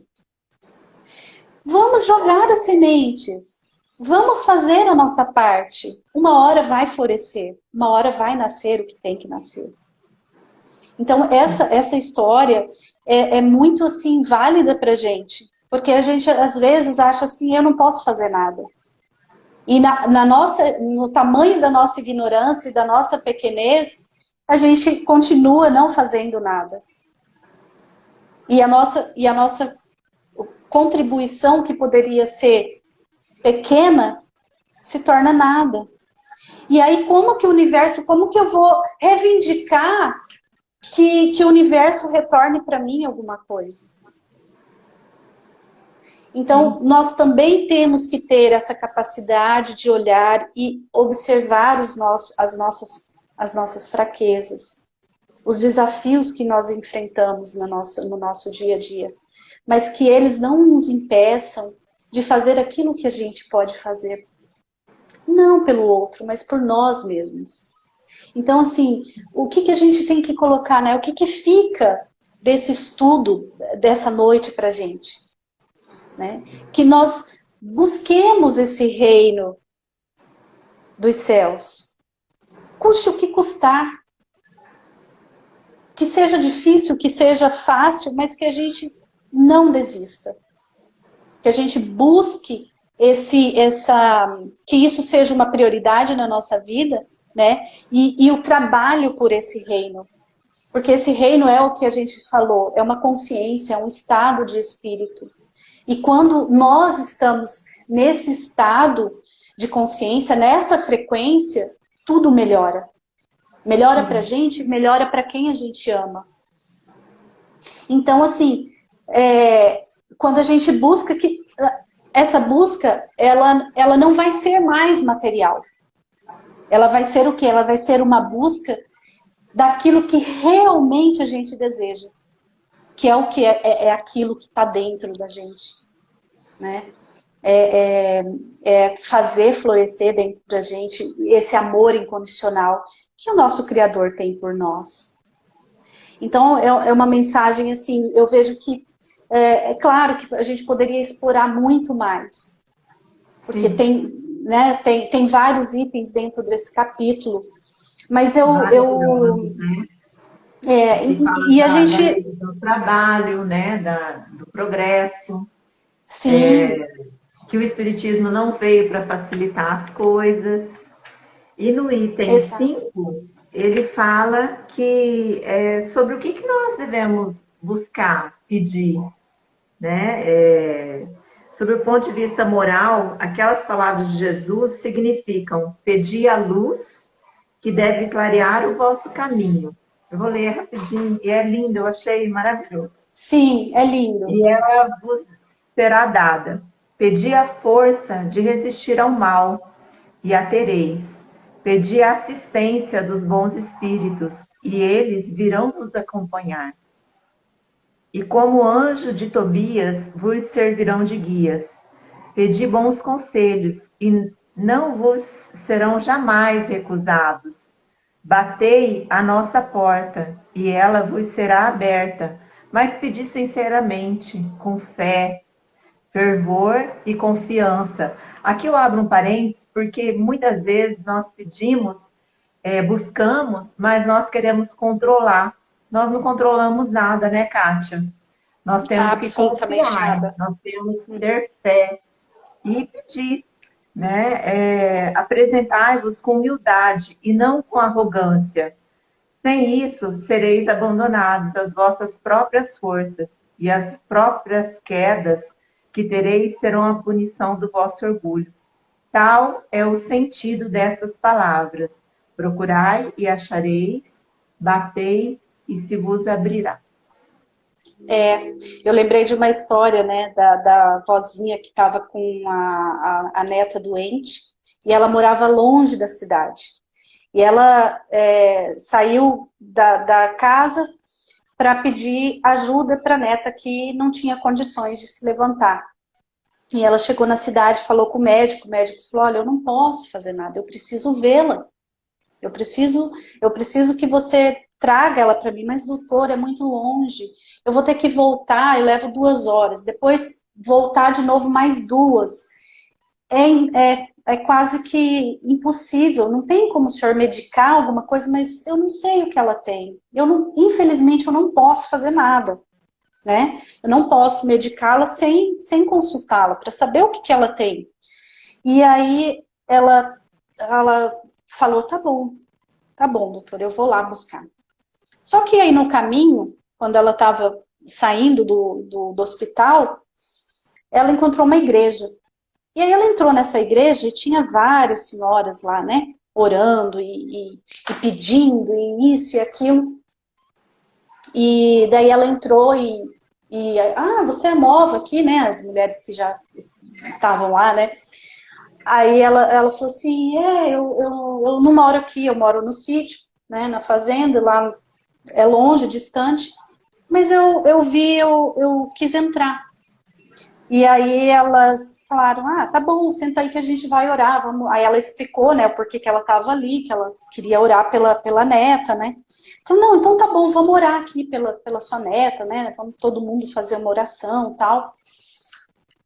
Vamos jogar as sementes, vamos fazer a nossa parte. Uma hora vai florescer, uma hora vai nascer o que tem que nascer. Então, essa história é muito, assim, válida pra gente. Porque a gente, às vezes, acha assim, eu não posso fazer nada. E no tamanho da nossa ignorância e da nossa pequenez, a gente continua não fazendo nada. E a nossa contribuição, que poderia ser pequena, se torna nada. E aí, como que eu vou reivindicar que o universo retorne para mim alguma coisa? Então, nós também temos que ter essa capacidade de olhar e observar as nossas fraquezas, os desafios que nós enfrentamos no nosso dia a dia, mas que eles não nos impeçam de fazer aquilo que a gente pode fazer. Não pelo outro, mas por nós mesmos. Então, assim, o que a gente tem que colocar, né? O que fica desse estudo, dessa noite pra gente? Né? Que nós busquemos esse reino dos céus, custe o que custar, que seja difícil, que seja fácil, mas que a gente não desista, que a gente busque que isso seja uma prioridade na nossa vida, né? E o trabalho por esse reino, porque esse reino é o que a gente falou, é uma consciência, é um estado de espírito. E quando nós estamos nesse estado de consciência, nessa frequência, tudo melhora. Melhora pra gente, melhora para quem a gente ama. Então, assim, quando a gente busca, essa busca, ela não vai ser mais material. Ela vai ser o quê? Ela vai ser uma busca daquilo que realmente a gente deseja. Que é o que é aquilo que está dentro da gente, né? Fazer florescer dentro da gente esse amor incondicional que o nosso Criador tem por nós. Então, é uma mensagem, assim, eu vejo que é claro que a gente poderia explorar muito mais, porque tem vários itens dentro desse capítulo, mas Maravilhosos, né? e a gente... Do trabalho, né? Do progresso. Sim. Que o Espiritismo não veio para facilitar as coisas. E no item 5, ele fala que sobre o que nós devemos buscar, pedir. Né? Sobre o ponto de vista moral, aquelas palavras de Jesus significam pedir a luz que deve clarear o vosso caminho. Eu vou ler rapidinho, e é lindo, eu achei maravilhoso. Sim, é lindo. E ela vos será dada. Pedi a força de resistir ao mal, e a tereis. Pedi a assistência dos bons espíritos, e eles virão vos acompanhar. E como anjo de Tobias vos servirão de guias. Pedi bons conselhos, e não vos serão jamais recusados. Batei à nossa porta, e ela vos será aberta, mas pedir sinceramente, com fé, fervor e confiança. Aqui eu abro um parênteses, porque muitas vezes nós pedimos, buscamos, mas nós queremos controlar. Nós não controlamos nada, né, Kátia? Nós temos que Absolutamente confiar, nada. nós temos que ter fé e pedir, né? Apresentai-vos com humildade e não com arrogância. Sem isso, sereis abandonados às vossas próprias forças, e as próprias quedas que tereis serão a punição do vosso orgulho. Tal é o sentido dessas palavras. Procurai e achareis, batei e se vos abrirá. Eu lembrei de uma história, né, da vozinha que estava com a neta doente, e ela morava longe da cidade. E ela saiu da casa para pedir ajuda para a neta que não tinha condições de se levantar. E ela chegou na cidade, falou com o médico falou, olha, eu não posso fazer nada, eu preciso vê-la. Eu preciso que você traga ela para mim, mas doutor, é muito longe. Eu vou ter que voltar, eu levo 2 horas. Depois voltar de novo mais 2. É quase que impossível. Não tem como o senhor medicar alguma coisa, mas eu não sei o que ela tem. Infelizmente, eu não posso fazer nada, né? Eu não posso medicá-la sem consultá-la, para saber o que ela tem. E aí ela falou, tá bom, doutor, eu vou lá buscar. Só que aí no caminho, quando ela estava saindo do hospital, ela encontrou uma igreja. E aí ela entrou nessa igreja e tinha várias senhoras lá, né? Orando e pedindo, e isso e aquilo. E daí ela entrou você é nova aqui, né? As mulheres que já estavam lá, né? Aí ela falou assim, eu não moro aqui, eu moro no sítio, né, na fazenda, lá é longe, distante, mas eu quis entrar. E aí elas falaram, tá bom, senta aí que a gente vai orar. Vamos. Aí ela explicou, né, o porquê que ela estava ali, que ela queria orar pela neta, né. Falou, não, então tá bom, vamos orar aqui pela sua neta, né, vamos todo mundo fazer uma oração e tal.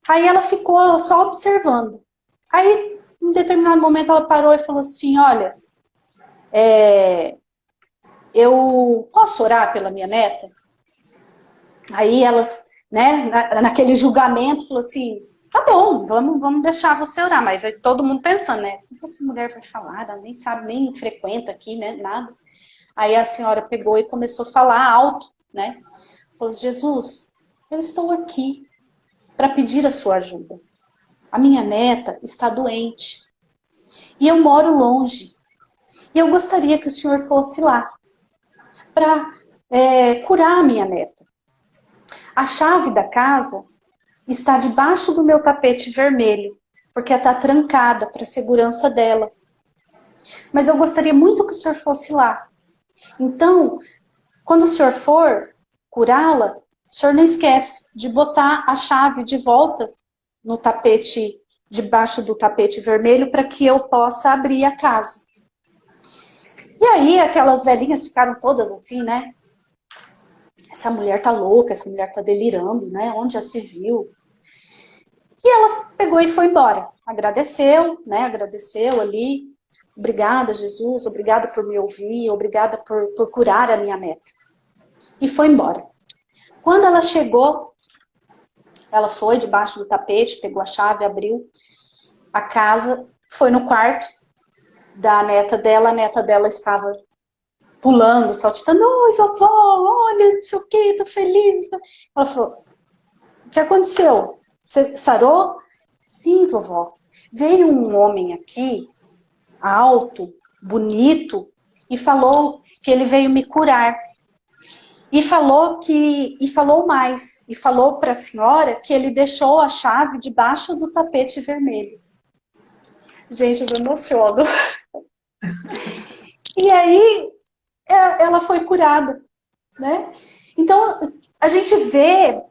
Aí ela ficou só observando. Aí, em determinado momento, ela parou e falou assim, olha, eu posso orar pela minha neta? Aí elas, né, naquele julgamento, falou assim, tá bom, vamos deixar você orar. Mas aí todo mundo pensando, né, o que essa mulher vai falar? Ela nem sabe, nem frequenta aqui, né, nada. Aí a senhora pegou e começou a falar alto, né, falou, Jesus, eu estou aqui para pedir a sua ajuda. A minha neta está doente. E eu moro longe. E eu gostaria que o senhor fosse lá para curar a minha neta. A chave da casa está debaixo do meu tapete vermelho, porque está trancada para a segurança dela. Mas eu gostaria muito que o senhor fosse lá. Então, quando o senhor for curá-la, o senhor não esquece de botar a chave de volta no tapete, debaixo do tapete vermelho, para que eu possa abrir a casa. E aí aquelas velhinhas ficaram todas assim, né? Essa mulher tá louca, essa mulher tá delirando, né? Onde já se viu? E ela pegou e foi embora. Agradeceu, né? Agradeceu ali. Obrigada, Jesus. Obrigada por me ouvir. Obrigada por curar a minha neta. E foi embora. Quando ela chegou, ela foi debaixo do tapete, pegou a chave, abriu a casa, foi no quarto da neta dela. A neta dela estava pulando, saltitando. Oi, vovó, olha, não sei o que, tô feliz. Ela falou, o que aconteceu? Você sarou? Sim, vovó. Veio um homem aqui, alto, bonito, e falou que ele veio me curar. E falou mais. E falou para a senhora que ele deixou a chave debaixo do tapete vermelho. Gente, eu me emociono. E aí, ela foi curada, né? Então, a gente vê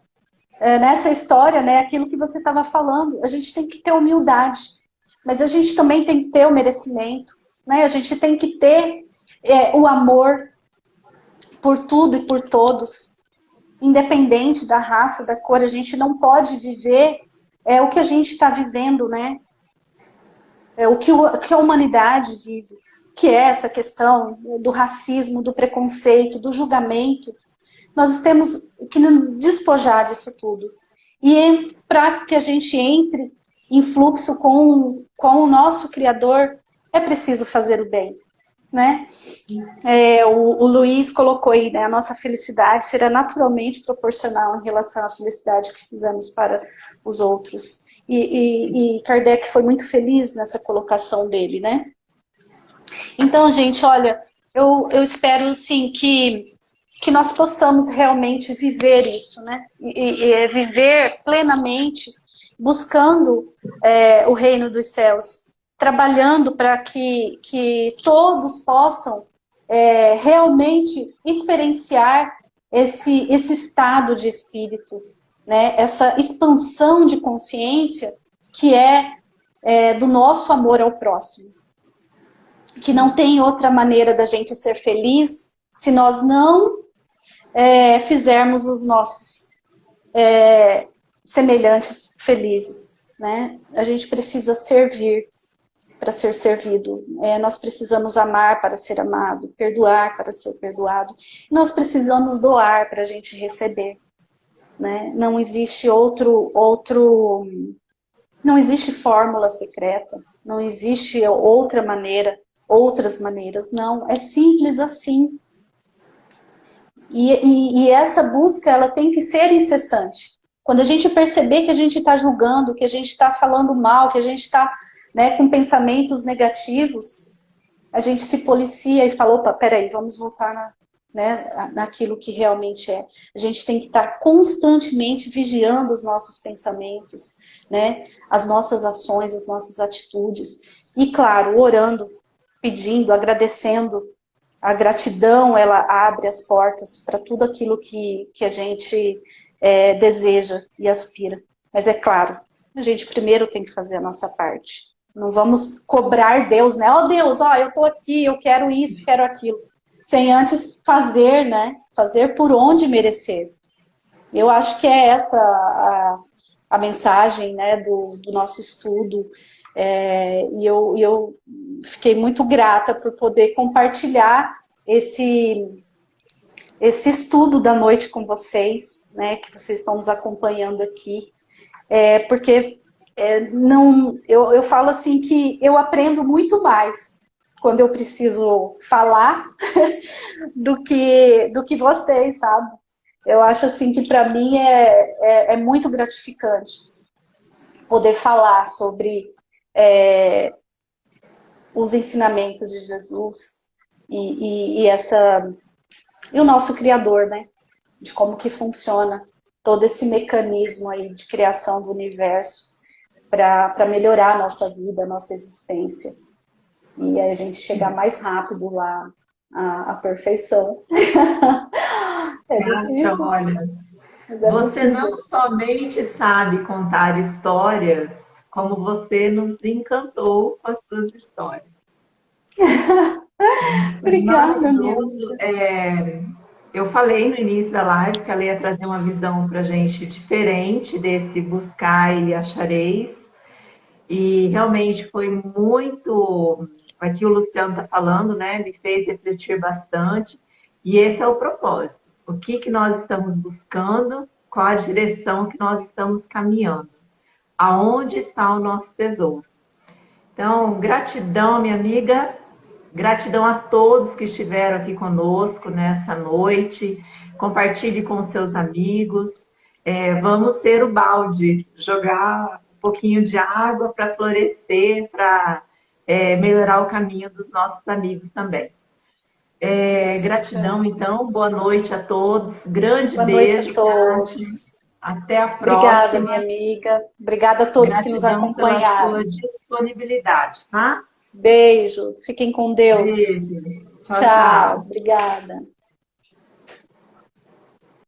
nessa história, né, aquilo que você estava falando. A gente tem que ter humildade, mas a gente também tem que ter o merecimento, né? A gente tem que ter o amor por tudo e por todos. independente da raça, da cor, a gente não pode viver o que a gente está vivendo, né? O que a humanidade vive, que é essa questão do racismo, do preconceito, do julgamento. Nós temos que nos despojar disso tudo. E para que a gente entre em fluxo com o nosso Criador, é preciso fazer o bem, né? O Luiz colocou aí, né, a nossa felicidade será naturalmente proporcional em relação à felicidade que fizemos para os outros. E Kardec foi muito feliz nessa colocação dele, né? Então, gente, olha, eu espero, sim, que nós possamos realmente viver isso, né? E viver plenamente, buscando o reino dos céus, trabalhando para que todos possam realmente experienciar esse estado de espírito, né? Essa expansão de consciência que do nosso amor ao próximo. Que não tem outra maneira da gente ser feliz se nós não fizermos os nossos semelhantes felizes, né? A gente precisa servir para ser servido. Nós precisamos amar para ser amado, perdoar para ser perdoado. Nós precisamos doar para a gente receber, né? Não existe não existe fórmula secreta, não existe outras maneiras, não. É simples assim. E essa busca, ela tem que ser incessante. Quando a gente perceber que a gente está julgando, que a gente está falando mal, que a gente está, né, com pensamentos negativos, a gente se policia e fala, opa, peraí, vamos voltar naquilo que realmente é. A gente tem que estar constantemente vigiando os nossos pensamentos, né, as nossas ações, as nossas atitudes. E, claro, orando, pedindo, agradecendo. A gratidão, ela abre as portas para tudo aquilo que a gente deseja e aspira. Mas é claro, a gente primeiro tem que fazer a nossa parte. Não vamos cobrar Deus, né? Ó Deus, eu tô aqui, eu quero isso, quero aquilo. Sem antes fazer, né? Fazer por onde merecer. Eu acho que é essa a mensagem, né, do nosso estudo. E eu fiquei muito grata por poder compartilhar esse estudo da noite com vocês, né, que vocês estão nos acompanhando aqui, porque eu falo assim que eu aprendo muito mais quando eu preciso falar do que vocês, sabe? Eu acho assim que para mim é muito gratificante poder falar sobre os ensinamentos de Jesus e o nosso Criador, né? De como que funciona todo esse mecanismo aí de criação do universo para melhorar a nossa vida, a nossa existência. E aí a gente chegar mais rápido lá à perfeição. Kátia, olha, você não somente sabe contar histórias, como você nos encantou com as suas histórias. Obrigada, maravilhoso. Eu falei no início da live que ela ia trazer uma visão para a gente diferente desse buscar e achareis. E realmente foi muito. Aqui o Luciano está falando, né? Me fez refletir bastante. E esse é o propósito. O que nós estamos buscando, qual a direção que nós estamos caminhando. Aonde está o nosso tesouro. Então, gratidão, minha amiga. Gratidão a todos que estiveram aqui conosco nessa noite. Compartilhe com seus amigos. Vamos ser o balde, jogar um pouquinho de água para florescer, para melhorar o caminho dos nossos amigos também. Gratidão, então. Boa noite a todos. Grande beijo. Boa noite a todos. Até a próxima. Obrigada, minha amiga. Obrigada a todos que nos acompanharam. Pela sua disponibilidade, tá? Beijo. Fiquem com Deus. Beijo. Tchau. Obrigada.